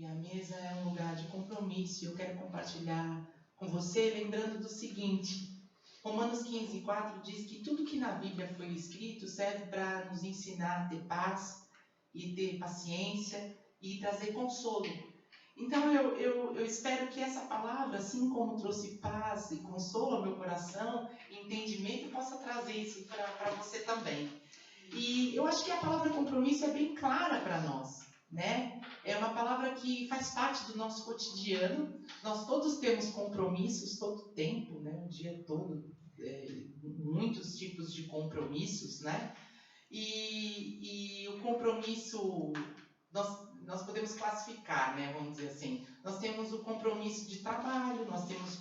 e a mesa é um lugar de compromisso. Eu quero compartilhar com você, lembrando do seguinte: Romanos 15:4 diz que tudo que na Bíblia foi escrito serve para nos ensinar a ter paz e ter paciência e trazer consolo. Então eu espero que essa palavra, assim como trouxe paz e consolo ao meu coração, entendimento, possa trazer isso para você também. E eu acho que a palavra compromisso é bem clara para nós, né? É uma palavra que faz parte do nosso cotidiano. Nós todos temos compromissos todo tempo, né? O dia todo, muitos tipos de compromissos, né? E o compromisso, nós podemos classificar, né? Vamos dizer assim. Nós temos o compromisso de trabalho,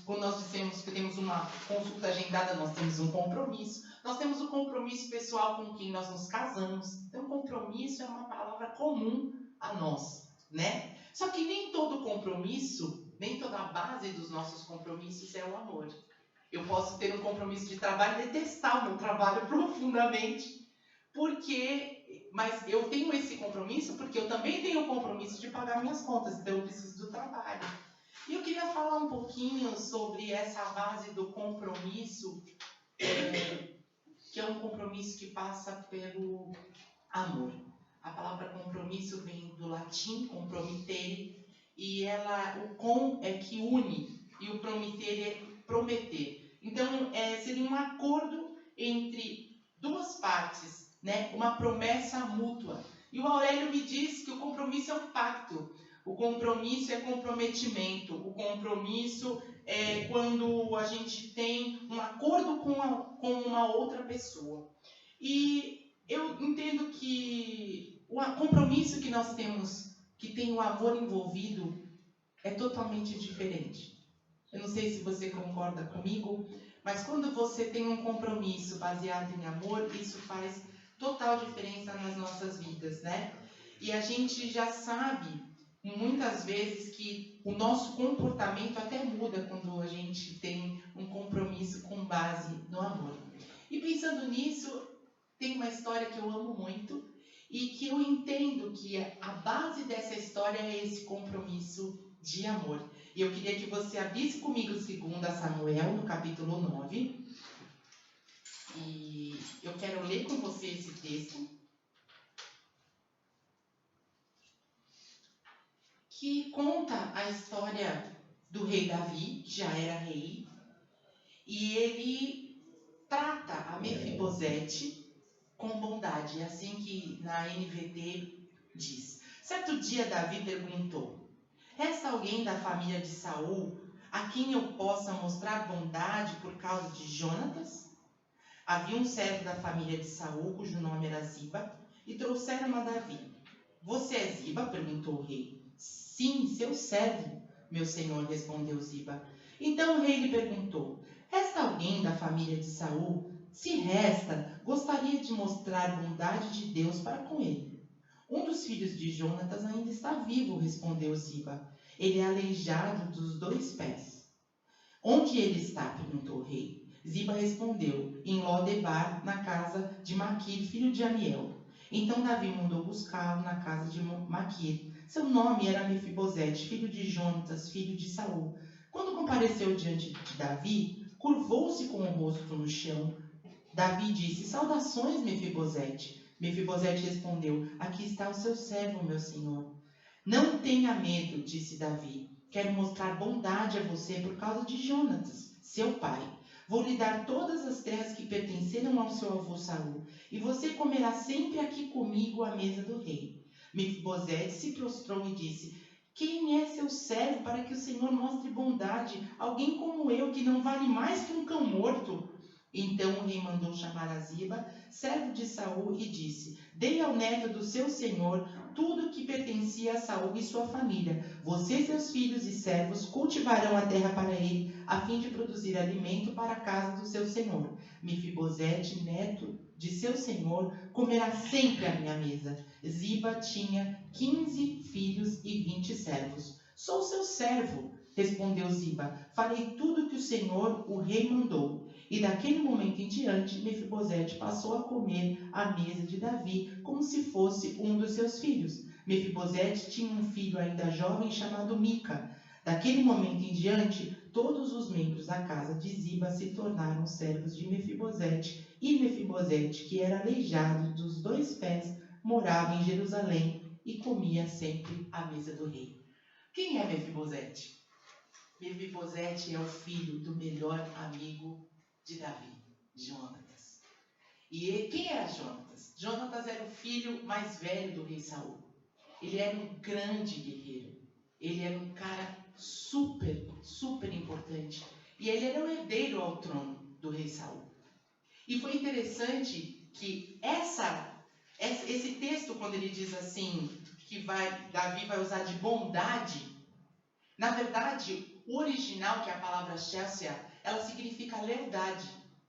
quando nós dissemos que temos uma consulta agendada, nós temos um compromisso. Nós temos o compromisso pessoal com quem nós nos casamos. Então, compromisso é uma palavra comum a nós, né? Só que nem todo compromisso, nem toda a base dos nossos compromissos é o amor. Eu posso ter um compromisso de trabalho e detestar o meu trabalho profundamente, mas eu tenho esse compromisso porque eu também tenho o compromisso de pagar minhas contas, então eu preciso do trabalho. E eu queria falar um pouquinho sobre essa base do compromisso, que é um compromisso que passa pelo amor. A palavra compromisso vem do latim, compromittere, e o com é que une, e o promittere é prometer. Então, seria um acordo entre duas partes, né? Uma promessa mútua. E o Aurélio me diz que o compromisso é um pacto. O compromisso é comprometimento. O compromisso é quando a gente tem um acordo com uma outra pessoa. E eu entendo que o compromisso que nós temos, que tem o amor envolvido, é totalmente diferente. Eu não sei se você concorda comigo, mas quando você tem um compromisso baseado em amor, isso faz total diferença nas nossas vidas, né? E a gente já sabe, muitas vezes, que o nosso comportamento até muda quando a gente tem um compromisso com base no amor. E pensando nisso, tem uma história que eu amo muito e que eu entendo que a base dessa história é esse compromisso de amor. E eu queria que você abrisse comigo 2 Samuel, no capítulo 9. E eu quero ler com você esse texto, que conta a história do rei Davi, que já era rei, e ele trata a Mefibosete com bondade, é assim que na NVT diz. Certo dia Davi perguntou: resta alguém da família de Saul a quem eu possa mostrar bondade por causa de Jonatas? Havia um servo da família de Saul, cujo nome era Ziba, e trouxeram a Davi. Você é Ziba? Perguntou o rei. Sim, seu servo, meu senhor, respondeu Ziba. Então o rei lhe perguntou: resta alguém da família de Saul? Se resta, gostaria de mostrar bondade de Deus para com ele. Um dos filhos de Jonatas ainda está vivo, respondeu Ziba. Ele é aleijado dos 2 pés. Onde ele está? Perguntou o rei. Ziba respondeu: em Lodebar, na casa de Maquir, filho de Amiel. Então Davi mandou buscá-lo na casa de Maquir. Seu nome era Mefibosete, filho de Jonatas, filho de Saul. Quando compareceu diante de Davi, curvou-se com o rosto no chão. Davi disse: saudações, Mefibosete. Mefibosete respondeu: aqui está o seu servo, meu senhor. Não tenha medo, disse Davi. Quero mostrar bondade a você por causa de Jonatas, seu pai. Vou lhe dar todas as terras que pertenceram ao seu avô Saul, e você comerá sempre aqui comigo à mesa do rei. Mefibosete se prostrou e disse: quem é seu servo para que o Senhor mostre bondade? Alguém como eu, que não vale mais que um cão morto? Então o rei mandou chamar a Ziba, servo de Saul, e disse: dei ao neto do seu senhor tudo o que pertencia a Saul e sua família. Você, seus filhos e servos, cultivarão a terra para ele, a fim de produzir alimento para a casa do seu senhor. Mefibosete, neto de seu senhor, comerá sempre à minha mesa. Ziba tinha 15 filhos e 20 servos. Sou seu servo, respondeu Ziba. Farei tudo o que o senhor, o rei, mandou. E daquele momento em diante, Mefibosete passou a comer à mesa de Davi como se fosse um dos seus filhos. Mefibosete tinha um filho ainda jovem chamado Mica. Daquele momento em diante, todos os membros da casa de Ziba se tornaram servos de Mefibosete. E Mefibosete, que era aleijado dos 2 pés, morava em Jerusalém e comia sempre à mesa do rei. Quem é Mefibosete? Mefibosete é o filho do melhor amigo de Davi, Jonatas. E quem era Jonatas? Jonatas era o filho mais velho do rei Saul. Ele era um grande guerreiro. Ele era um cara super, super importante. E ele era o herdeiro ao trono do rei Saul. E foi interessante que esse texto, quando ele diz assim, que Davi vai usar de bondade, na verdade, o original, que é a palavra Chelsea, ela significa lealdade,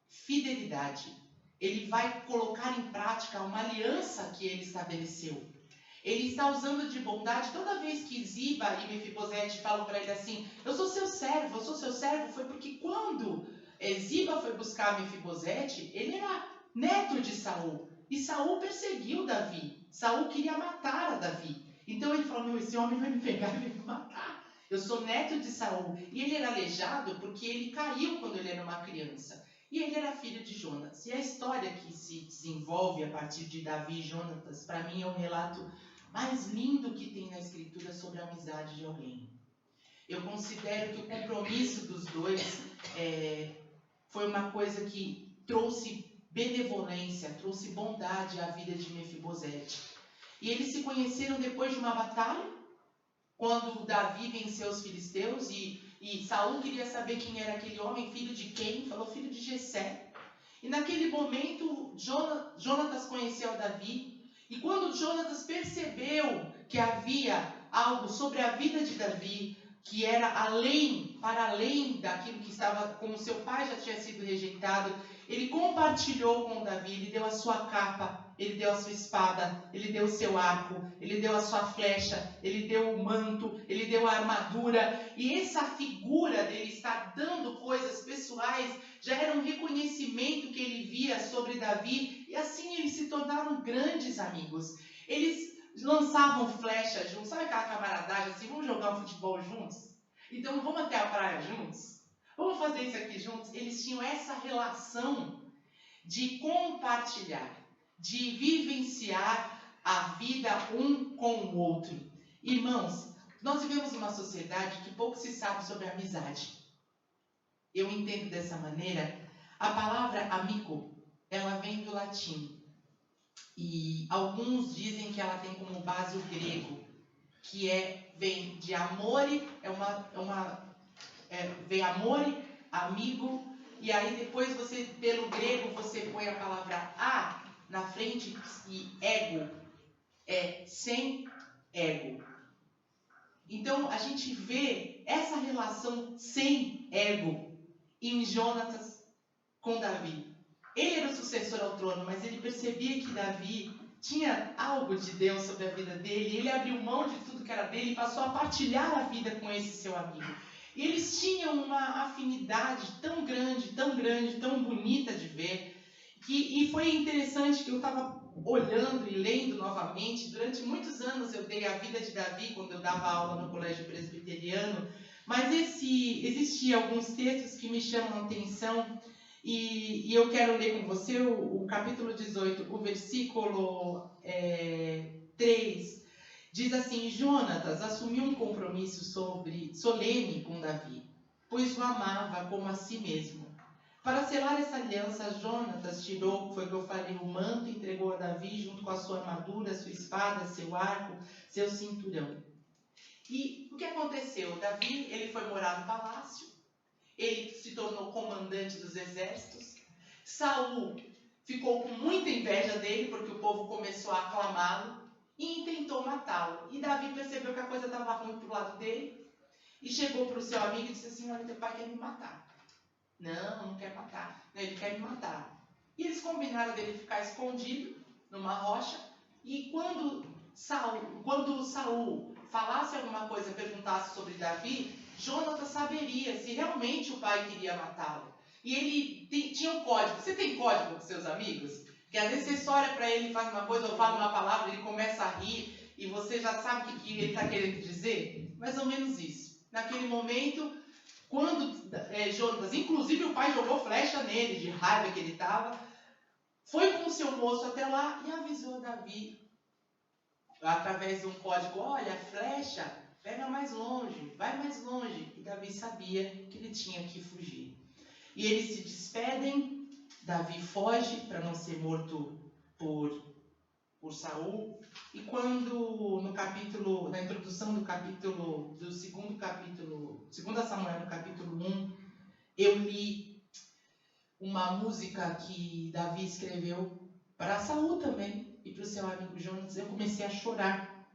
fidelidade. Ele vai colocar em prática uma aliança que ele estabeleceu. Ele está usando de bondade toda vez que Ziba e Mefibosete falam para ele assim, eu sou seu servo, foi porque quando Ziba foi buscar Mefibosete, ele era neto de Saul. E Saul perseguiu Davi. Saul queria matar a Davi. Então ele falou, esse homem vai me pegar e vai me matar. Eu sou neto de Saul. E ele era aleijado porque ele caiu quando ele era uma criança. E ele era filho de Jonas. E a história que se desenvolve a partir de Davi e Jonatas, para mim é um relato mais lindo que tem na Escritura sobre a amizade de alguém. Eu considero que o compromisso dos dois foi uma coisa que trouxe benevolência, trouxe bondade à vida de Mefibosete. E eles se conheceram depois de uma batalha, quando Davi venceu os filisteus e Saul queria saber quem era aquele homem, filho de quem? Falou filho de Jessé. E naquele momento, Jonatas conheceu Davi. E quando Jonatas percebeu que havia algo sobre a vida de Davi, que era para além daquilo que estava, como seu pai já tinha sido rejeitado, ele compartilhou com Davi, ele deu a sua capa, ele deu a sua espada, ele deu o seu arco, ele deu a sua flecha, ele deu o manto, ele deu a armadura. E essa figura dele estar dando coisas pessoais já era um reconhecimento que ele via sobre Davi, e assim eles se tornaram grandes amigos. Eles lançavam flecha juntos, sabe aquela camaradagem assim, vamos jogar um futebol juntos? Então vamos até a praia juntos? Vamos fazer isso aqui juntos? Eles tinham essa relação de compartilhar, de vivenciar a vida um com o outro. Irmãos, nós vivemos uma sociedade que pouco se sabe sobre a amizade. Eu entendo dessa maneira. A palavra amigo, ela vem do latim. E alguns dizem que ela tem como base o grego, que vem de amore, vem amore, amigo, e aí depois você, pelo grego, você põe a palavra a na frente e ego, sem ego. Então a gente vê essa relação sem ego em Jonatas com Davi. Ele era o sucessor ao trono, mas ele percebia que Davi tinha algo de Deus sobre a vida dele. Ele abriu mão de tudo que era dele e passou a partilhar a vida com esse seu amigo. E eles tinham uma afinidade tão grande, tão bonita de ver. E foi interessante que eu estava olhando e lendo novamente. Durante muitos anos eu dei a vida de Davi quando eu dava aula no colégio presbiteriano. Mas existiam alguns textos que me chamam a atenção. E eu quero ler com você o capítulo 18, o versículo 3. Diz assim, Jonatas assumiu um compromisso solene com Davi, pois o amava como a si mesmo. Para selar essa aliança, Jonatas tirou, foi o que eu falei, o manto e entregou a Davi junto com a sua armadura, sua espada, seu arco, seu cinturão. E o que aconteceu? Davi, ele foi morar no palácio, ele se tornou comandante dos exércitos. Saul ficou com muita inveja dele, porque o povo começou a aclamá-lo e intentou matá-lo. E Davi percebeu que a coisa estava ruim para o lado dele e chegou para o seu amigo e disse assim, olha, teu pai quer me matar. Não quer matar. Não, ele quer me matar. E eles combinaram dele ficar escondido numa rocha. E quando Saul falasse alguma coisa, perguntasse sobre Davi, Jonatas saberia se realmente o pai queria matá-lo. E ele tinha um código. Você tem código com seus amigos? Que às vezes você só olha para ele e faz uma coisa ou fala uma palavra, ele começa a rir. E você já sabe o que ele está querendo dizer? Mais ou menos isso. Naquele momento, quando Jonatas, inclusive o pai jogou flecha nele, de raiva que ele estava, foi com o seu moço até lá e avisou Davi, através de um código, olha, flecha, pega mais longe, vai mais longe. E Davi sabia que ele tinha que fugir. E eles se despedem, Davi foge para não ser morto por Saul. E quando na introdução do segundo capítulo, 2 Samuel, no capítulo 1, eu li uma música que Davi escreveu para Saul também e para o seu amigo Jonatas. Eu comecei a chorar,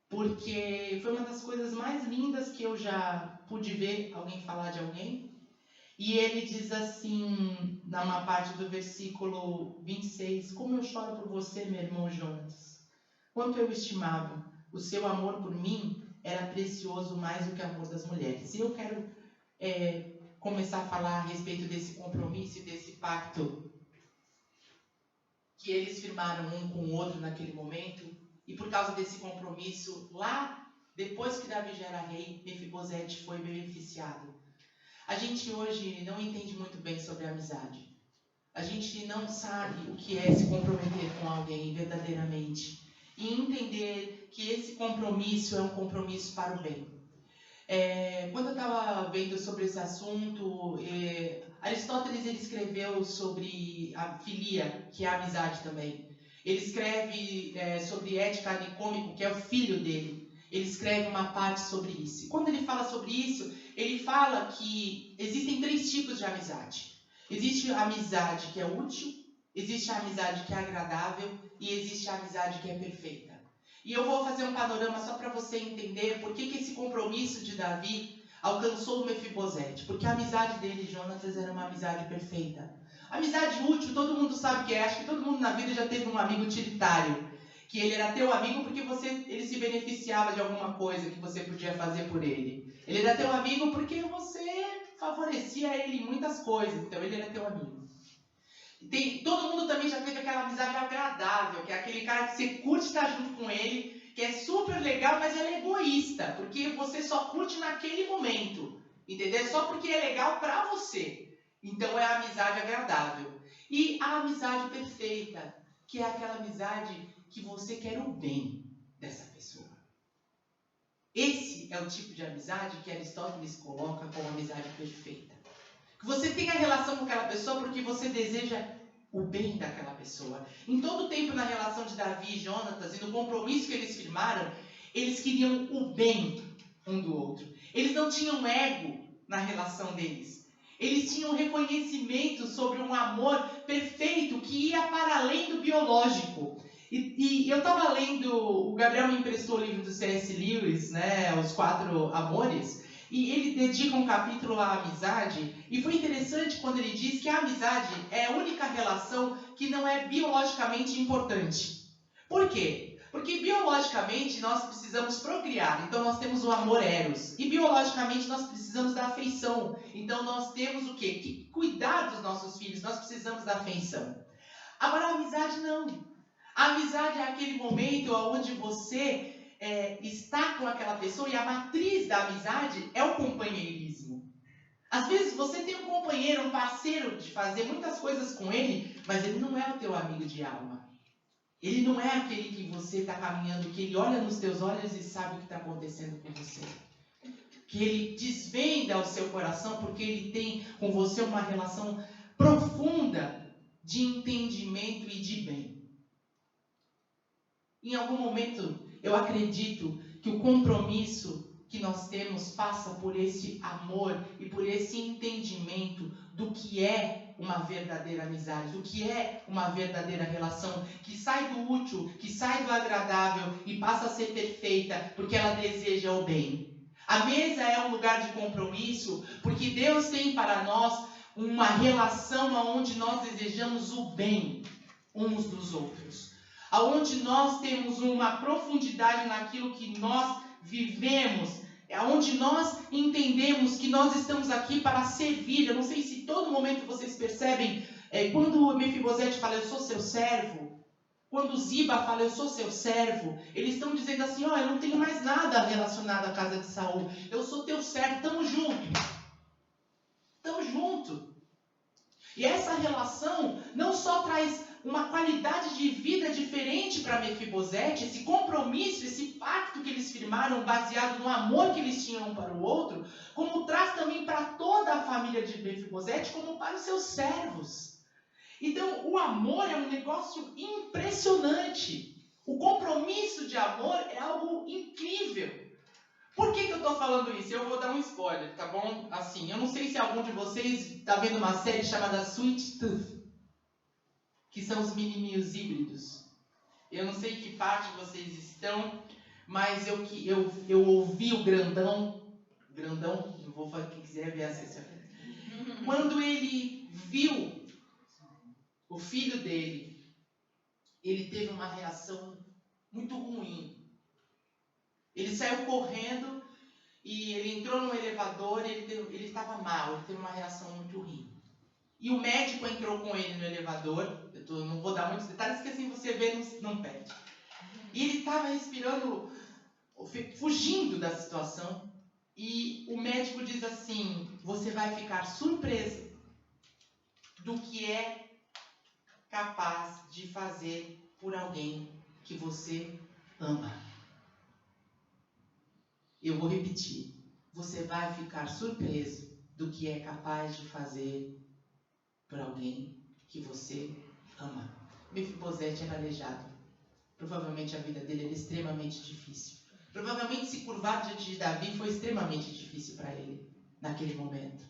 porque foi uma das coisas mais lindas que eu já pude ver alguém falar de alguém. E ele diz assim, numa parte do versículo 26, como eu choro por você, meu irmão Jonatas. Quanto eu estimava, o seu amor por mim era precioso mais do que o amor das mulheres. E eu quero começar a falar a respeito desse compromisso e desse pacto que eles firmaram um com o outro naquele momento. E por causa desse compromisso, lá, depois que Davi já era rei, Mefibosete foi beneficiado. A gente hoje não entende muito bem sobre a amizade. A gente não sabe o que é se comprometer com alguém verdadeiramente. E entender que esse compromisso é um compromisso para o bem. Quando eu estava vendo sobre esse assunto, Aristóteles ele escreveu sobre a filia, que é a amizade também. Ele escreve sobre ética nicômico, que é o filho dele. Ele escreve uma parte sobre isso. E quando ele fala sobre isso, ele fala que existem 3 tipos de amizade. Existe a amizade que é útil, existe a amizade que é agradável e existe a amizade que é perfeita. E eu vou fazer um panorama só para você entender por que esse compromisso de Davi alcançou o Mefibosete. Porque a amizade dele e Jonatas era uma amizade perfeita. Amizade útil, todo mundo sabe o que é. Acho que todo mundo na vida já teve um amigo utilitário. Que ele era teu amigo porque ele se beneficiava de alguma coisa que você podia fazer por ele. Ele era teu amigo porque você favorecia ele em muitas coisas. Então ele era teu amigo. Todo mundo também já teve aquela amizade agradável, que é aquele cara que você curte estar junto com ele, que é super legal, mas ele é egoísta, porque você só curte naquele momento, entendeu? Só porque é legal pra você. Então é a amizade agradável. E a amizade perfeita, que é aquela amizade que você quer o bem dessa pessoa. Esse é o tipo de amizade que Aristóteles coloca como amizade perfeita. Que você tenha relação com aquela pessoa porque você deseja o bem daquela pessoa. Em todo o tempo na relação de Davi e Jonatas e no compromisso que eles firmaram, eles queriam o bem um do outro. Eles não tinham ego na relação deles. Eles tinham reconhecimento sobre um amor perfeito que ia para além do biológico. E eu estava lendo, o Gabriel me emprestou o livro do C.S. Lewis, né, Os 4 Amores, e ele dedica um capítulo à amizade, e foi interessante quando ele diz que a amizade é a única relação que não é biologicamente importante. Por quê? Porque biologicamente nós precisamos procriar, então nós temos o amor eros, e biologicamente nós precisamos da afeição, então nós temos o quê? Que cuidar dos nossos filhos, nós precisamos da afeição. Agora a amizade não. A amizade é aquele momento onde você está com aquela pessoa e a matriz da amizade é o companheirismo. Às vezes você tem um companheiro, um parceiro de fazer muitas coisas com ele, mas ele não é o teu amigo de alma. Ele não é aquele que você está caminhando, que ele olha nos teus olhos e sabe o que está acontecendo com você. Que ele desvenda o seu coração porque ele tem com você uma relação profunda de entendimento e de bem. Em algum momento, eu acredito que o compromisso que nós temos passa por esse amor e por esse entendimento do que é uma verdadeira amizade, do que é uma verdadeira relação, que sai do útil, que sai do agradável e passa a ser perfeita, porque ela deseja o bem. A mesa é um lugar de compromisso, porque Deus tem para nós uma relação onde nós desejamos o bem uns dos outros. Onde nós temos uma profundidade naquilo que nós vivemos, onde nós entendemos que nós estamos aqui para servir. Eu não sei se todo momento vocês percebem, quando o Mefibosete fala, eu sou seu servo, Quando Ziba fala, eu sou seu servo, eles estão dizendo assim, ó, eu não tenho mais nada relacionado à casa de Saul. Eu sou teu servo, tamo junto. Tamo junto. E essa relação não só traz uma qualidade de vida diferente para Mefibosete, esse compromisso, esse pacto que eles firmaram baseado no amor que eles tinham um para o outro, como traz também para toda a família de Mefibosete, como para os seus servos. Então, o amor é um negócio impressionante. O compromisso de amor é algo incrível. Por que eu estou falando isso? Eu vou dar um spoiler, tá bom? Assim, eu não sei se algum de vocês está vendo uma série chamada Sweet Tooth, que são os menininhos híbridos. Eu não sei que parte vocês estão, mas eu ouvi o grandão, não vou falar, quem quiser ver essa. Quando ele viu o filho dele, ele teve uma reação muito ruim. Ele saiu correndo e ele entrou no elevador e ele estava mal, ele teve uma reação muito ruim. E o médico entrou com ele no elevador, não vou dar muitos detalhes, porque assim você vê, não perde. E ele estava respirando, fugindo da situação, e o médico diz assim, você vai ficar surpreso do que é capaz de fazer por alguém que você ama. Eu vou repetir. Você vai ficar surpreso do que é capaz de fazer por alguém que você ama. Mefibosete era aleijado. Provavelmente a vida dele era extremamente difícil. Provavelmente se curvar diante de Davi foi extremamente difícil para ele naquele momento.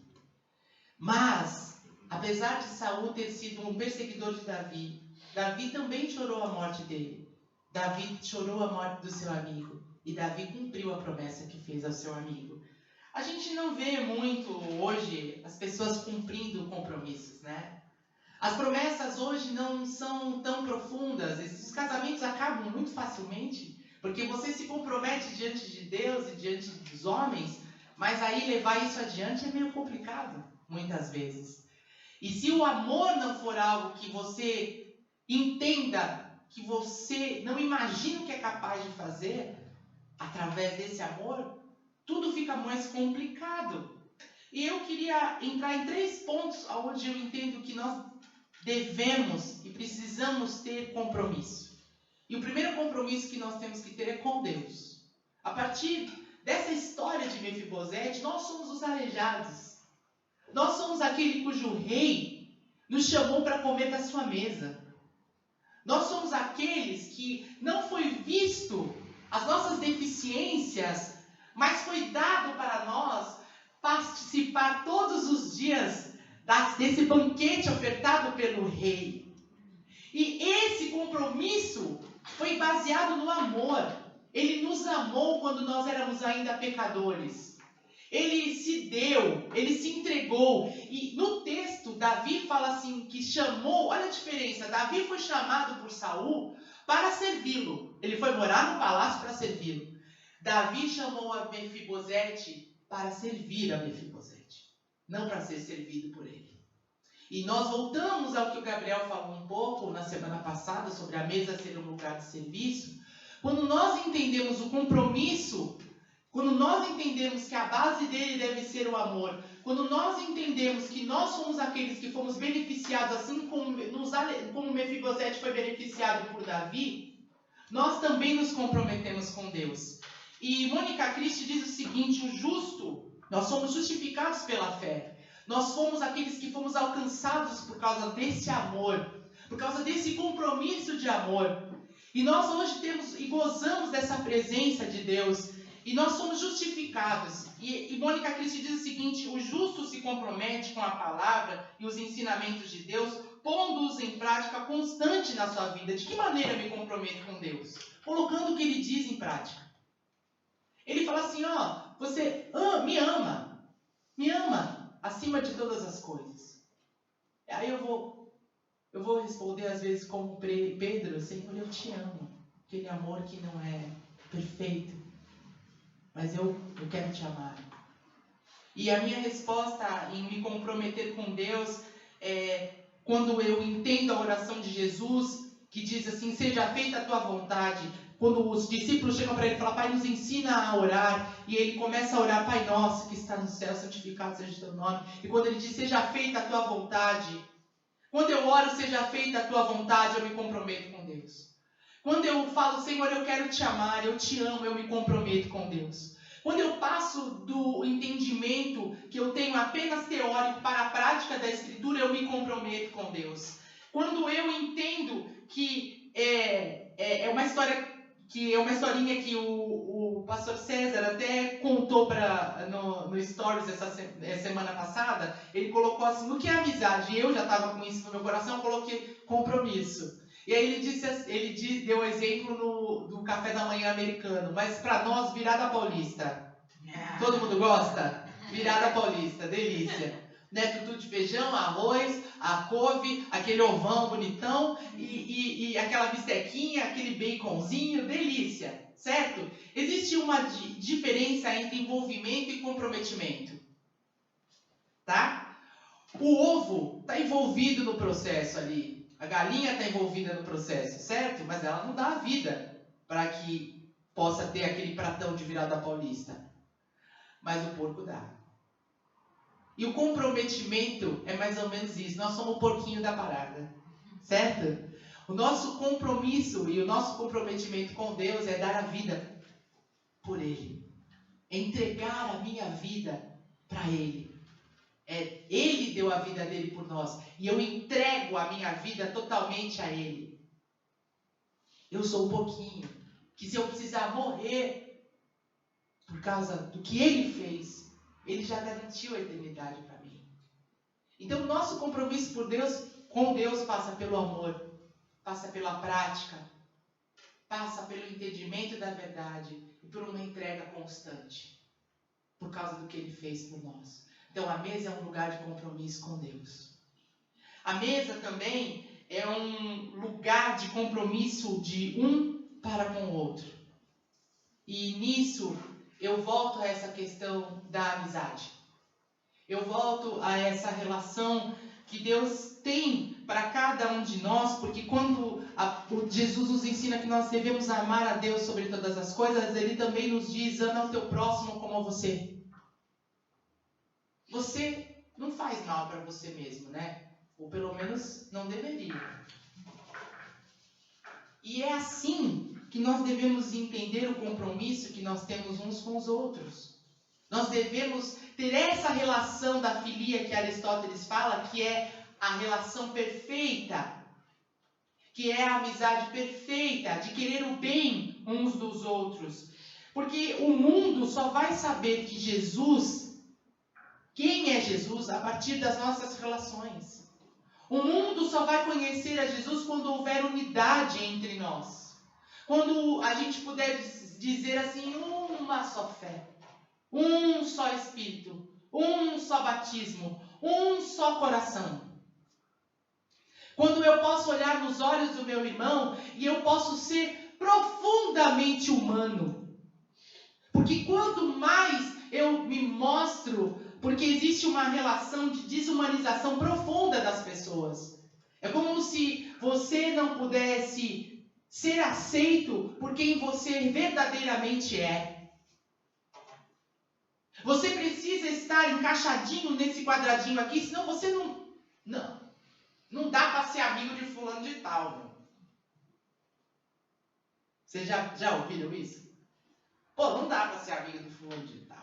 Mas, apesar de Saul ter sido um perseguidor de Davi, Davi também chorou a morte dele. Davi chorou a morte do seu amigo. E Davi cumpriu a promessa que fez ao seu amigo. A gente não vê muito hoje as pessoas cumprindo compromissos, né? As promessas hoje não são tão profundas. Os casamentos acabam muito facilmente, porque você se compromete diante de Deus e diante dos homens, mas aí levar isso adiante é meio complicado, muitas vezes. E se o amor não for algo que você entenda, que você não imagina o que é capaz de fazer, através desse amor, tudo fica mais complicado. E eu queria entrar em 3 pontos onde eu entendo que nós devemos e precisamos ter compromisso. E o primeiro compromisso que nós temos que ter é com Deus. A partir dessa história de Mefibosete, nós somos os aleijados. Nós somos aquele cujo rei nos chamou para comer da sua mesa. Nós somos aqueles que não foi visto as nossas deficiências, mas foi dado para nós participar todos os dias desse banquete ofertado pelo rei. E esse compromisso foi baseado no amor. Ele nos amou quando nós éramos ainda pecadores. Ele se deu, ele se entregou. E no texto, Davi fala assim, que chamou, olha a diferença, Davi foi chamado por Saul para servi-lo. Ele foi morar no palácio para servi-lo. Davi chamou a Mefibosete para servir a Mefibosete, não para ser servido por ele. E nós voltamos ao que o Gabriel falou um pouco na semana passada, sobre a mesa ser um lugar de serviço. Quando nós entendemos o compromisso, quando nós entendemos que a base dele deve ser o amor, quando nós entendemos que nós somos aqueles que fomos beneficiados, assim como Mefibosete foi beneficiado por Davi, nós também nos comprometemos com Deus. E Mônica Christi diz o seguinte, o justo, nós somos justificados pela fé. Nós fomos aqueles que fomos alcançados por causa desse amor, por causa desse compromisso de amor. E nós hoje temos e gozamos dessa presença de Deus. E nós somos justificados. E Mônica Christi diz o seguinte, o justo se compromete com a palavra e os ensinamentos de Deus, pondo-os em prática constante na sua vida. De que maneira eu me comprometo com Deus? Colocando o que Ele diz em prática. Ele fala assim, ó, você me ama acima de todas as coisas. Aí eu vou responder às vezes como Pedro, Senhor, eu te amo. Aquele amor que não é perfeito, mas eu quero te amar. E a minha resposta em me comprometer com Deus é quando eu entendo a oração de Jesus que diz assim, seja feita a tua vontade. Quando os discípulos chegam para ele e falam, Pai, nos ensina a orar. E ele começa a orar, Pai nosso que está no céu, santificado seja o teu nome. E quando ele diz, seja feita a tua vontade. Quando eu oro, seja feita a tua vontade, eu me comprometo com Deus. Quando eu falo, Senhor, eu quero te amar, eu te amo, eu me comprometo com Deus. Quando eu passo do entendimento que eu tenho apenas teórico para a prática da Escritura, eu me comprometo com Deus. Quando eu entendo que é uma história, que é uma historinha que o pastor César até contou no Stories essa semana passada, ele colocou assim, o que é amizade? E eu já estava com isso no meu coração, eu coloquei compromisso. E aí ele deu o exemplo do café da manhã americano, mas para nós, virada paulista. Todo mundo gosta? Virada paulista, delícia. Né? Tutu de feijão, arroz, a couve, aquele ovão bonitão e aquela bistequinha, aquele baconzinho, delícia, certo? Existe uma diferença entre envolvimento e comprometimento, tá? O ovo está envolvido no processo ali. A galinha está envolvida no processo, certo? Mas ela não dá a vida para que possa ter aquele pratão de virada paulista. Mas o porco dá. E o comprometimento é mais ou menos isso. Nós somos o porquinho da parada, certo? O nosso compromisso e o nosso comprometimento com Deus é dar a vida por Ele. É entregar a minha vida para Ele. Ele deu a vida dele por nós. E eu entrego a minha vida totalmente a Ele. Eu sou um pouquinho. Que se eu precisar morrer por causa do que Ele fez, Ele já garantiu a eternidade para mim. Então o nosso compromisso com Deus passa pelo amor. Passa pela prática. Passa pelo entendimento da verdade. E por uma entrega constante. Por causa do que Ele fez por nós. Então a mesa é um lugar de compromisso com Deus. A mesa também é um lugar de compromisso de um para com o outro. E nisso eu volto a essa questão da amizade. Eu volto a essa relação que Deus tem para cada um de nós, porque quando Jesus nos ensina que nós devemos amar a Deus sobre todas as coisas, Ele também nos diz, ama o teu próximo como a você. Você não faz mal para você mesmo, né? Ou pelo menos não deveria. E é assim que nós devemos entender o compromisso que nós temos uns com os outros. Nós devemos ter essa relação da filia que Aristóteles fala, que é a relação perfeita, que é a amizade perfeita, de querer o bem uns dos outros. Porque o mundo só vai saber que quem é Jesus, a partir das nossas relações. O mundo só vai conhecer a Jesus quando houver unidade entre nós. Quando a gente puder dizer assim, uma só fé, um só Espírito, um só batismo, um só coração. Quando eu posso olhar nos olhos do meu irmão e eu posso ser profundamente humano. Porque quanto mais eu me mostro, porque existe uma relação de desumanização profunda das pessoas. É como se você não pudesse ser aceito por quem você verdadeiramente é. Você precisa estar encaixadinho nesse quadradinho aqui, senão você não dá para ser amigo de fulano de tal. Meu. Vocês já ouviram isso? Pô, não dá para ser amigo do fulano de tal.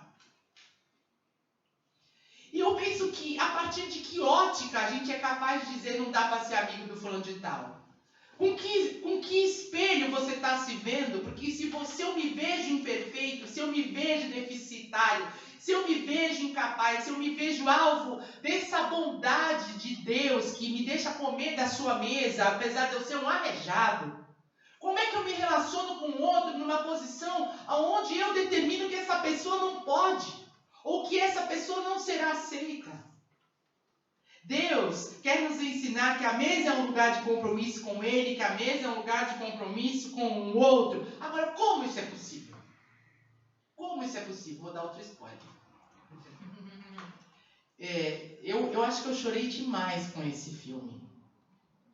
E eu penso que a partir de que ótica a gente é capaz de dizer não dá para ser amigo do fulano de tal? Com que espelho você está se vendo? Porque se eu me vejo imperfeito, se eu me vejo deficitário, se eu me vejo incapaz, se eu me vejo alvo dessa bondade de Deus que me deixa comer da sua mesa, apesar de eu ser um aleijado, como é que eu me relaciono com o outro numa posição onde eu determino que essa pessoa não pode? Ou que essa pessoa não será aceita? Deus quer nos ensinar que a mesa é um lugar de compromisso com Ele, que a mesa é um lugar de compromisso com o outro. Agora, como isso é possível? Como isso é possível? Vou dar outro spoiler. Eu acho que eu chorei demais com esse filme.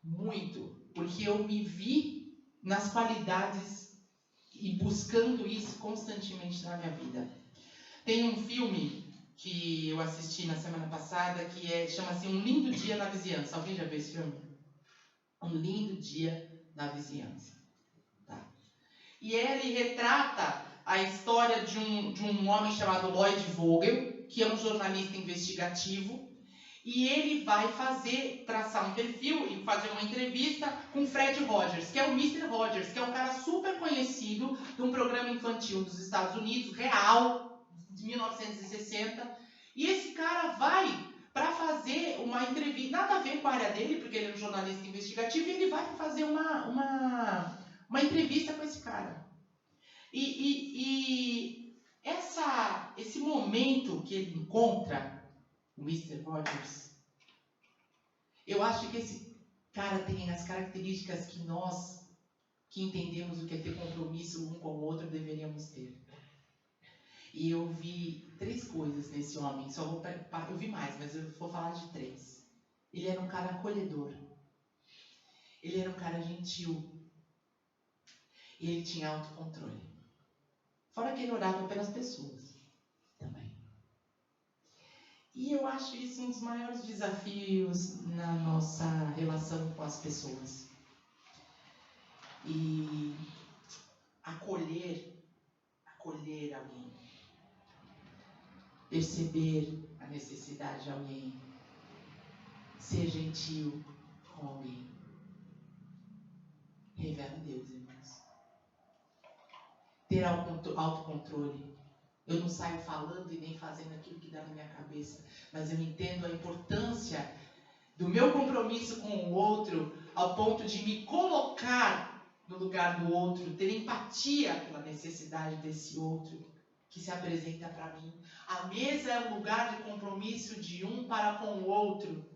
Muito. porque eu me vi nas qualidades e buscando isso constantemente na minha vida. Tem um filme que eu assisti na semana passada que chama-se Um Lindo Dia na Vizinhança. Alguém já viu esse filme? Um Lindo Dia na Vizinhança. Tá. E ele retrata a história de um homem chamado Lloyd Vogel, que é um jornalista investigativo, e ele vai traçar um perfil e fazer uma entrevista com Fred Rogers, que é o Mr. Rogers, que é um cara super conhecido de um programa infantil dos Estados Unidos, real, de 1960. E esse cara vai para fazer uma entrevista, nada a ver com a área dele, porque ele é um jornalista investigativo, e ele vai para fazer uma entrevista com esse cara. E esse momento que ele encontra o Mr. Rogers, eu acho que esse cara tem as características que nós, que entendemos o que é ter compromisso um com o outro, deveríamos ter. E eu vi 3 coisas nesse homem. Eu vi mais, mas eu vou falar de 3. Ele era um cara acolhedor. Ele era um cara gentil. E ele tinha autocontrole. Fora que ele orava pelas pessoas também. E eu acho isso um dos maiores desafios na nossa relação com as pessoas. E acolher alguém. Perceber a necessidade de alguém. Ser gentil com alguém. Revela Deus, irmãos. Ter autocontrole. Eu não saio falando e nem fazendo aquilo que dá na minha cabeça, mas eu entendo a importância do meu compromisso com o outro, ao ponto de me colocar no lugar do outro, ter empatia pela necessidade desse outro que se apresenta para mim. A mesa é um lugar de compromisso de um para com o outro,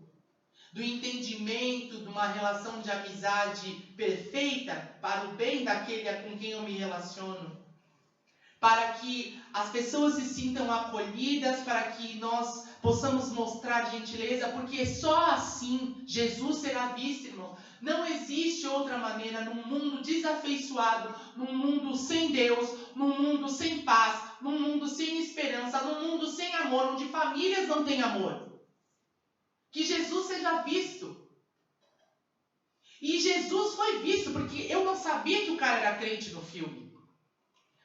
do entendimento de uma relação de amizade perfeita para o bem daquele com quem eu me relaciono. Para que as pessoas se sintam acolhidas, para que nós possamos mostrar gentileza, porque só assim Jesus será visto, irmão. Não existe outra maneira num mundo desafeiçoado, num mundo sem Deus, num mundo sem paz, num mundo sem esperança, num mundo sem amor, onde famílias não têm amor. Que Jesus seja visto. E Jesus foi visto, porque eu não sabia que o cara era crente no filme.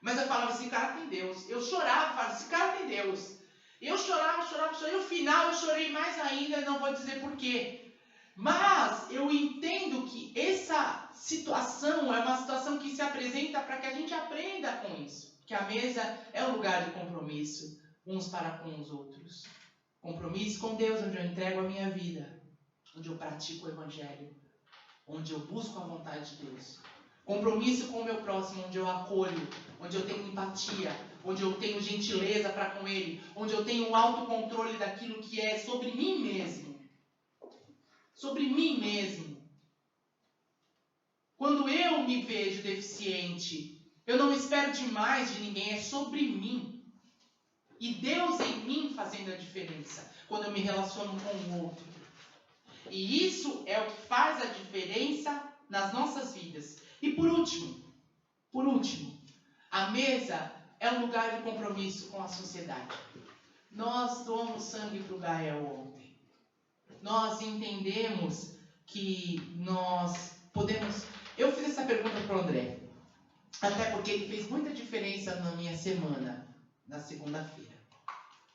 Mas eu falava, esse cara tem Deus. Eu chorava, falava, esse cara tem Deus. Eu chorava. E no final eu chorei mais ainda, não vou dizer porquê. Mas eu entendo que essa situação é uma situação que se apresenta para que a gente aprenda com isso. Que a mesa é um lugar de compromisso, uns para com os outros. Compromisso com Deus, onde eu entrego a minha vida. Onde eu pratico o Evangelho. Onde eu busco a vontade de Deus. Compromisso com o meu próximo, onde eu acolho, onde eu tenho empatia, onde eu tenho gentileza para com ele, onde eu tenho um autocontrole daquilo que é sobre mim mesmo. Sobre mim mesmo. Quando eu me vejo deficiente, eu não espero demais de ninguém, é sobre mim. E Deus em mim fazendo a diferença, quando eu me relaciono com o outro. E isso é o que faz a diferença nas nossas vidas. E por último, a mesa é um lugar de compromisso com a sociedade. Nós doamos sangue para o Gael ontem. Nós entendemos que nós podemos... Eu fiz essa pergunta para o André, até porque ele fez muita diferença na minha semana, na segunda-feira.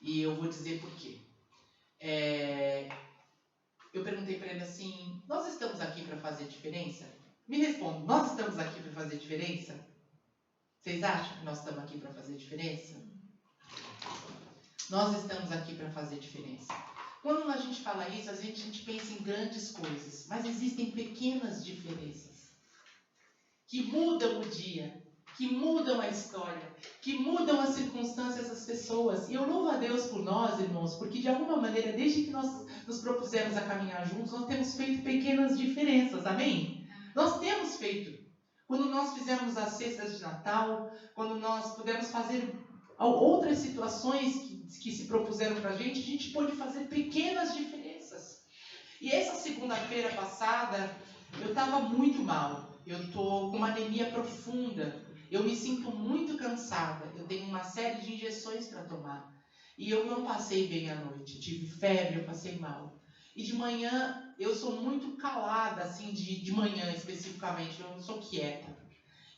E eu vou dizer por quê. Eu perguntei para ele assim, nós estamos aqui para fazer diferença? Me responda, nós estamos aqui para fazer diferença? Vocês acham que nós estamos aqui para fazer diferença? Nós estamos aqui para fazer diferença. Quando a gente fala isso, a gente pensa em grandes coisas, mas existem pequenas diferenças que mudam o dia, que mudam a história, que mudam as circunstâncias das pessoas. E eu louvo a Deus por nós, irmãos, porque de alguma maneira, desde que nós nos propusemos a caminhar juntos, nós temos feito pequenas diferenças, amém? Nós temos feito. Quando nós fizemos as cestas de Natal, quando nós pudemos fazer outras situações que se propuseram para a gente pôde fazer pequenas diferenças. E essa segunda-feira passada, Eu estava muito mal. Eu estou com uma anemia profunda. Eu me sinto muito cansada. Eu tenho uma série de injeções para tomar. E eu não passei bem a noite. Tive febre, eu passei mal. E de manhã, eu sou muito calada, assim, de manhã especificamente. Eu não sou quieta.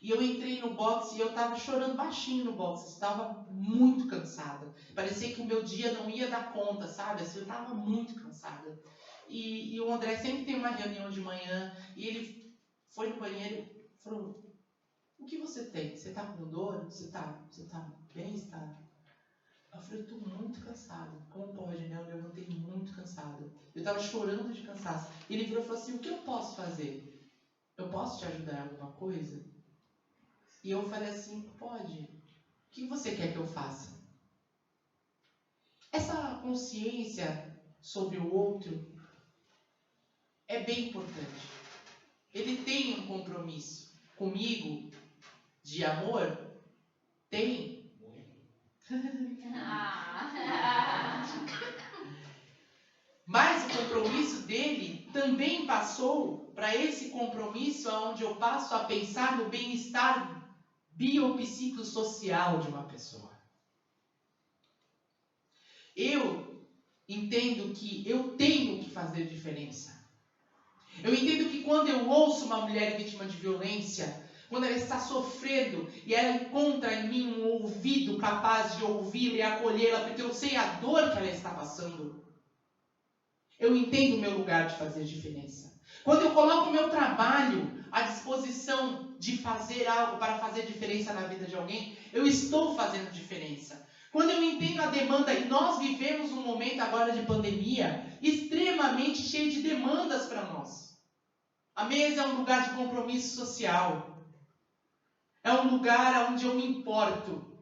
E eu entrei no boxe e eu estava chorando baixinho no boxe. Estava muito cansada. Parecia que o meu dia não ia dar conta, sabe? Assim, eu estava muito cansada. E o André sempre tem uma reunião de manhã. E ele foi no banheiro e falou: o que você tem? Você está com dor? Você tá bem? Eu falei: eu estou muito cansada. Como pode, né? Eu levantei muito cansada. Eu estava chorando de cansaço. E ele virou e falou assim: o que eu posso fazer? Eu posso te ajudar em alguma coisa? E eu falei assim: pode. O que você quer que eu faça? Essa consciência sobre o outro é bem importante. Ele tem um compromisso comigo de amor? Tem. Mas o compromisso dele também passou para esse compromisso onde eu passo a pensar no bem-estar biopsicossocial de uma pessoa. Eu entendo que eu tenho que fazer diferença. Eu entendo que quando eu ouço uma mulher vítima de violência, quando ela está sofrendo e ela encontra em mim um ouvido capaz de ouvi-la e acolhê-la, porque eu sei a dor que ela está passando, eu entendo o meu lugar de fazer diferença. Quando eu coloco o meu trabalho à disposição de fazer algo para fazer diferença na vida de alguém, eu estou fazendo diferença. Quando eu entendo a demanda, e nós vivemos um momento agora de pandemia extremamente cheio de demandas para nós. A mesa é um lugar de compromisso social. É um lugar onde eu me importo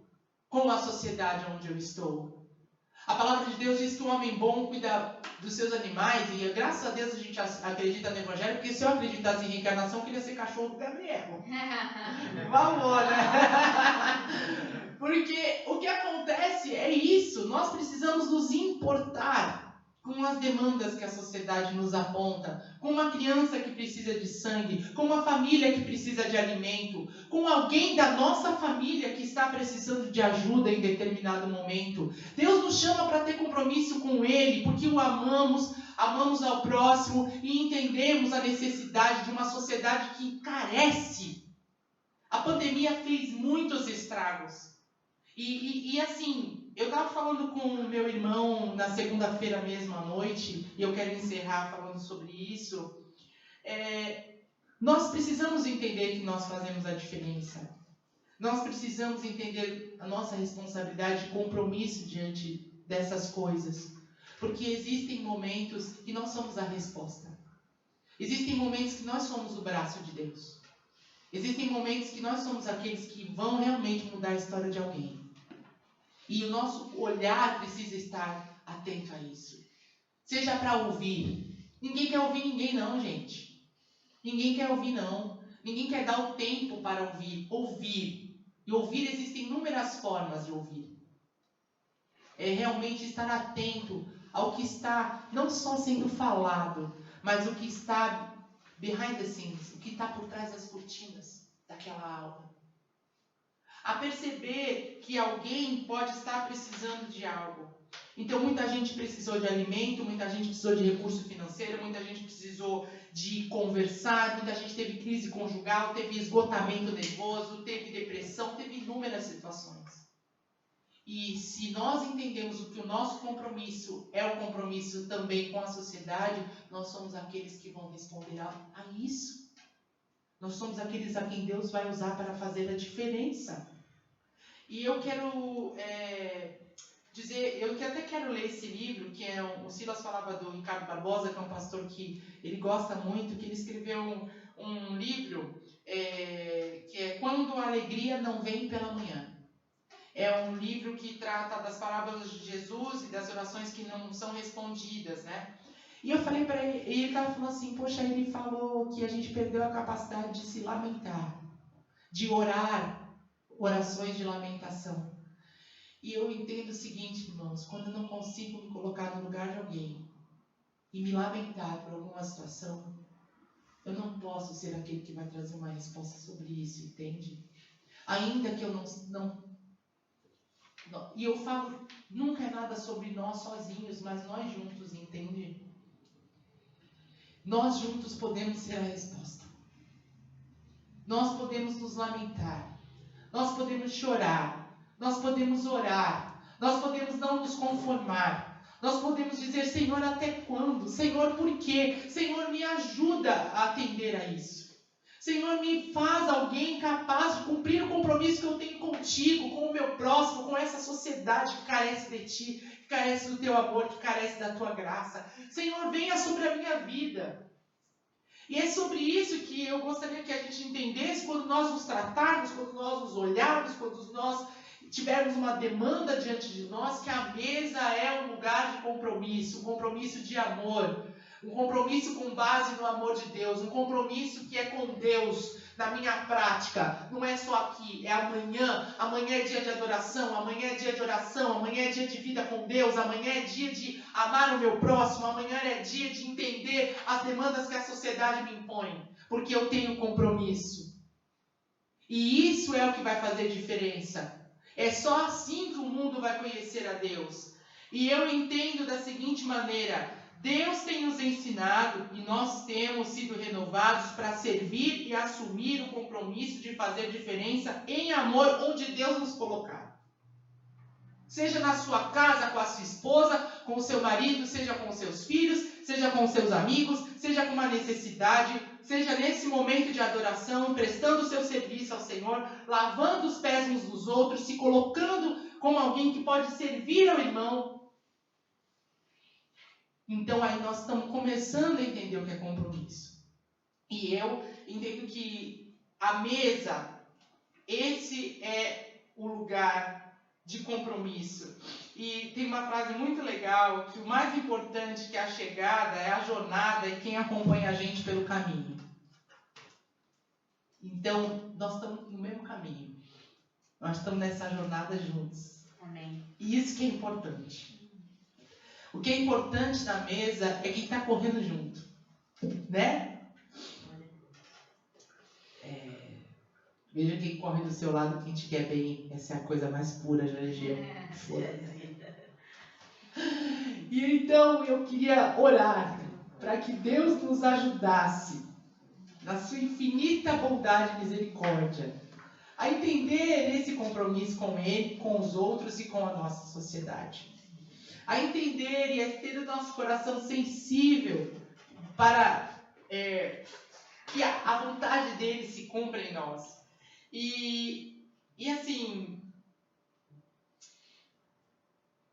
com a sociedade onde eu estou. A palavra de Deus diz que um homem bom cuida dos seus animais, e graças a Deus a gente acredita no Evangelho, porque se eu acreditasse em reencarnação, eu queria ser cachorro do Gabriel. Vamos, né? Porque o que acontece é isso, nós precisamos nos importar com as demandas que a sociedade nos aponta, com uma criança que precisa de sangue, com uma família que precisa de alimento, com alguém da nossa família que está precisando de ajuda em determinado momento. Deus nos chama para ter compromisso com Ele, porque o amamos, amamos ao próximo e entendemos a necessidade de uma sociedade que carece. A pandemia fez muitos estragos. E assim, eu estava falando com o meu irmão na segunda-feira mesmo à noite, e eu quero encerrar falando sobre isso. Nós precisamos entender que nós fazemos a diferença. Nós precisamos entender a nossa responsabilidade e compromisso diante dessas coisas. Porque existem momentos que nós somos a resposta. Existem momentos que nós somos o braço de Deus. Existem momentos que nós somos aqueles que vão realmente mudar a história de alguém. E o nosso olhar precisa estar atento a isso. Seja para ouvir. Ninguém quer ouvir ninguém não, gente. Ninguém quer ouvir não. Ninguém quer dar o tempo para ouvir. Ouvir. E ouvir, existem inúmeras formas de ouvir. É realmente estar atento ao que está não só sendo falado, mas o que está behind the scenes, o que está por trás das cortinas daquela aula. A perceber que alguém pode estar precisando de algo. Então, muita gente precisou de alimento, muita gente precisou de recurso financeiro, muita gente precisou de conversar, muita gente teve crise conjugal, teve esgotamento nervoso, teve depressão, teve inúmeras situações. E se nós entendemos o que o nosso compromisso é o compromisso também com a sociedade, nós somos aqueles que vão responder a isso. Nós somos aqueles a quem Deus vai usar para fazer a diferença. E eu quero dizer, eu até quero ler esse livro, que o Silas falava do Ricardo Barbosa, que é um pastor que ele gosta muito, que ele escreveu um livro que é Quando a Alegria Não Vem Pela Manhã. É um livro que trata das parábolas de Jesus e das orações que não são respondidas, né? E eu falei para ele, e ele estava falando assim, poxa, ele falou que a gente perdeu a capacidade de se lamentar, de orar orações de lamentação. E eu entendo o seguinte, irmãos, quando eu não consigo me colocar no lugar de alguém e me lamentar por alguma situação, Eu não posso ser aquele que vai trazer uma resposta sobre isso, entende? Ainda que eu não. E eu falo, nunca é nada sobre nós sozinhos, mas nós juntos, entende? Nós juntos podemos ser a resposta. Nós podemos nos lamentar. Nós podemos chorar. Nós podemos orar. Nós podemos não nos conformar. Nós podemos dizer, Senhor, até quando? Senhor, por quê? Senhor, me ajuda a atender a isso. Senhor, me faz alguém capaz de cumprir o compromisso que eu tenho contigo, com o meu próximo, com essa sociedade que carece de ti, que carece do teu amor, que carece da tua graça. Senhor, venha sobre a minha vida. E é sobre isso que eu gostaria que a gente entendesse quando nós nos tratarmos, quando nós nos olharmos, quando nós tivermos uma demanda diante de nós, que a mesa é um lugar de compromisso, um compromisso de amor, um compromisso com base no amor de Deus, um compromisso que é com Deus, na minha prática, não é só aqui, é amanhã. Amanhã é dia de adoração, amanhã é dia de oração, amanhã é dia de vida com Deus, amanhã é dia de amar o meu próximo, amanhã é dia de entender as demandas que a sociedade me impõe, porque eu tenho compromisso. E isso é o que vai fazer diferença. É só assim que o mundo vai conhecer a Deus. E eu entendo da seguinte maneira: Deus tem nos ensinado e nós temos sido renovados para servir e assumir o compromisso de fazer diferença em amor onde Deus nos colocar. Seja na sua casa com a sua esposa, com o seu marido, seja com os seus filhos, seja com os seus amigos, seja com uma necessidade, seja nesse momento de adoração, prestando o seu serviço ao Senhor, lavando os pés uns dos outros, se colocando como alguém que pode servir ao irmão. Então aí nós estamos começando a entender o que é compromisso. E eu entendo que a mesa, esse é o lugar de compromisso. E tem uma frase muito legal, que o mais importante que a chegada é a jornada e quem acompanha a gente pelo caminho. Então, nós estamos no mesmo caminho. Nós estamos nessa jornada juntos. Amém. E isso que é importante. O que é importante na mesa é quem está correndo junto. Né? Veja quem corre do seu lado, quem te quer bem. Essa é a coisa mais pura da região. E então eu queria orar para que Deus nos ajudasse, na sua infinita bondade e misericórdia, a entender esse compromisso com Ele, com os outros e com a nossa sociedade. A entender e a ter o nosso coração sensível para que a vontade dele se cumpra em nós. E assim,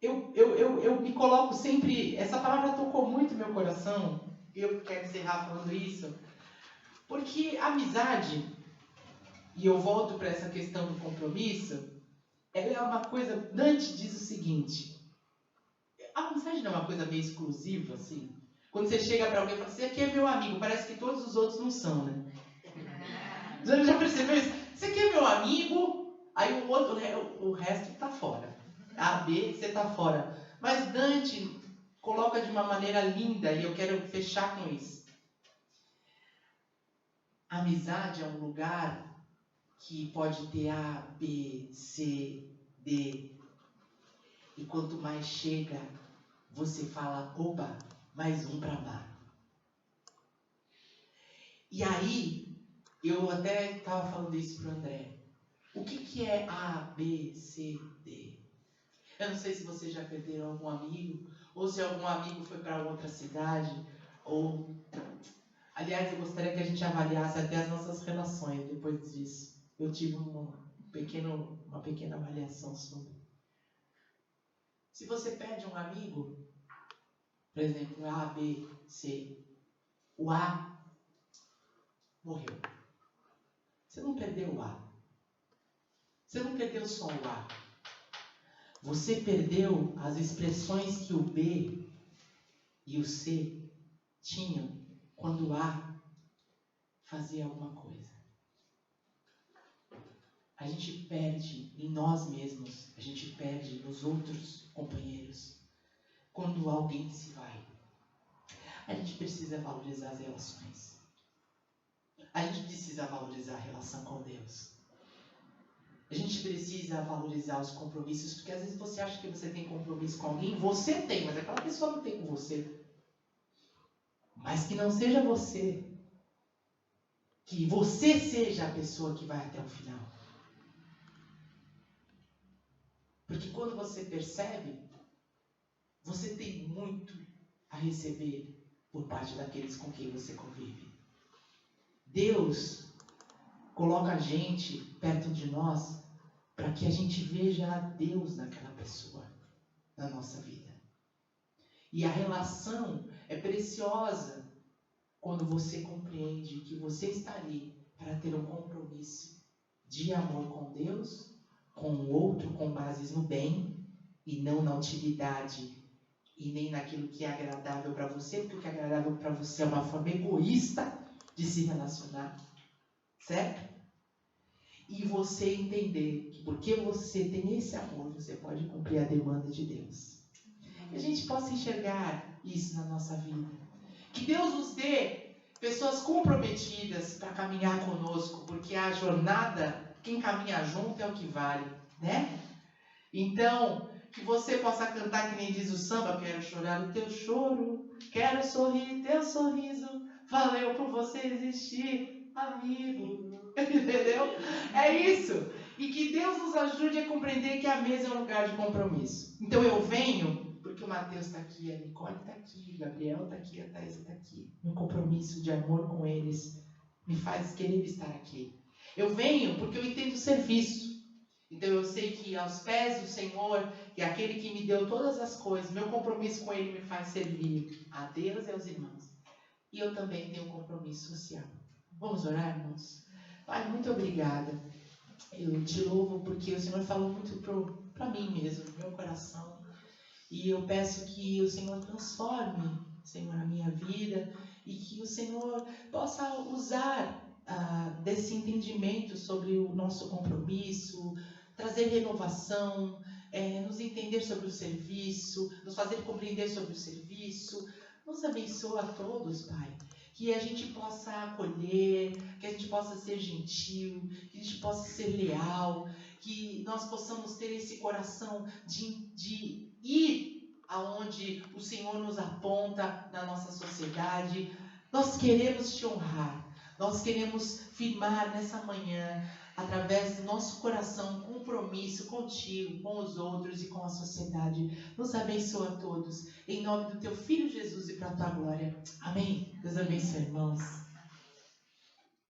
eu me coloco sempre, essa palavra tocou muito meu coração, eu quero encerrar falando isso, porque a amizade, e eu volto para essa questão do compromisso, ela é uma coisa, Dante diz o seguinte: a amizade não é uma coisa meio exclusiva, assim? Quando você chega para alguém e fala assim, aqui é meu amigo, parece que todos os outros não são, né? Você já percebeu isso? Você aqui é meu amigo, aí o outro, o resto está fora. A, B, você está fora. Mas Dante coloca de uma maneira linda, e eu quero fechar com isso. A amizade é um lugar que pode ter A, B, C, D. E quanto mais chega, você fala, opa, mais um para amar. E aí, eu até estava falando isso para o André. O que é A, B, C, D? Eu não sei se vocês já perderam algum amigo, ou se algum amigo foi para outra cidade, ou... Aliás, eu gostaria que a gente avaliasse até as nossas relações depois disso. Eu tive uma pequena avaliação sobre. Se você perde um amigo, por exemplo, A, B, C, o A morreu. Você não perdeu o A. Você não perdeu só o A. Você perdeu as expressões que o B e o C tinham quando o A fazia alguma coisa. A gente perde em nós mesmos, a gente perde nos outros companheiros quando alguém se vai. A gente precisa valorizar as relações. A gente precisa valorizar a relação com Deus. A gente precisa valorizar os compromissos, porque às vezes você acha que você tem compromisso com alguém, você tem, mas aquela pessoa não tem com você. Mas que não seja você. Que você seja a pessoa que vai até o final. Porque quando você percebe, você tem muito a receber por parte daqueles com quem você convive. Deus coloca a gente perto de nós para que a gente veja a Deus naquela pessoa, na nossa vida. E a relação é preciosa quando você compreende que você está ali para ter um compromisso de amor com Deus, com o outro, com bases no bem e não na utilidade e nem naquilo que é agradável para você, porque o que é agradável para você é uma forma egoísta de se relacionar, certo? E você entender que porque você tem esse amor, você pode cumprir a demanda de Deus. Que a gente possa enxergar isso na nossa vida. Que Deus nos dê pessoas comprometidas para caminhar conosco, porque a jornada, quem caminha junto é o que vale, né? Então, que você possa cantar que nem diz o samba, quero chorar o teu choro, quero sorrir teu sorriso, valeu por você existir, amigo. Entendeu? É isso. E que Deus nos ajude a compreender que a mesa é um lugar de compromisso. Então eu venho, porque o Mateus está aqui, a Nicole está aqui, o Gabriel está aqui, a Thaís está aqui. Meu compromisso de amor com eles me faz querer estar aqui. Eu venho porque eu entendo o serviço. Então eu sei que aos pés do Senhor, que é aquele que me deu todas as coisas, meu compromisso com Ele me faz servir a Deus e aos irmãos. E eu também tenho um compromisso social. Vamos orar, irmãos? Pai, muito obrigada. Eu te louvo porque o Senhor falou muito para mim mesmo, no meu coração. E eu peço que o Senhor transforme, Senhor, a minha vida e que o Senhor possa usar desse entendimento sobre o nosso compromisso, trazer renovação, nos entender sobre o serviço, nos fazer compreender sobre o serviço. Nos abençoa a todos, Pai. Que a gente possa acolher, que a gente possa ser gentil, que a gente possa ser leal, que nós possamos ter esse coração de ir aonde o Senhor nos aponta na nossa sociedade. Nós queremos te honrar, nós queremos firmar nessa manhã, através do nosso coração, compromisso contigo, com os outros e com a sociedade. Nos abençoa a todos, em nome do teu Filho Jesus e para a tua glória. Amém. Deus abençoe, irmãos.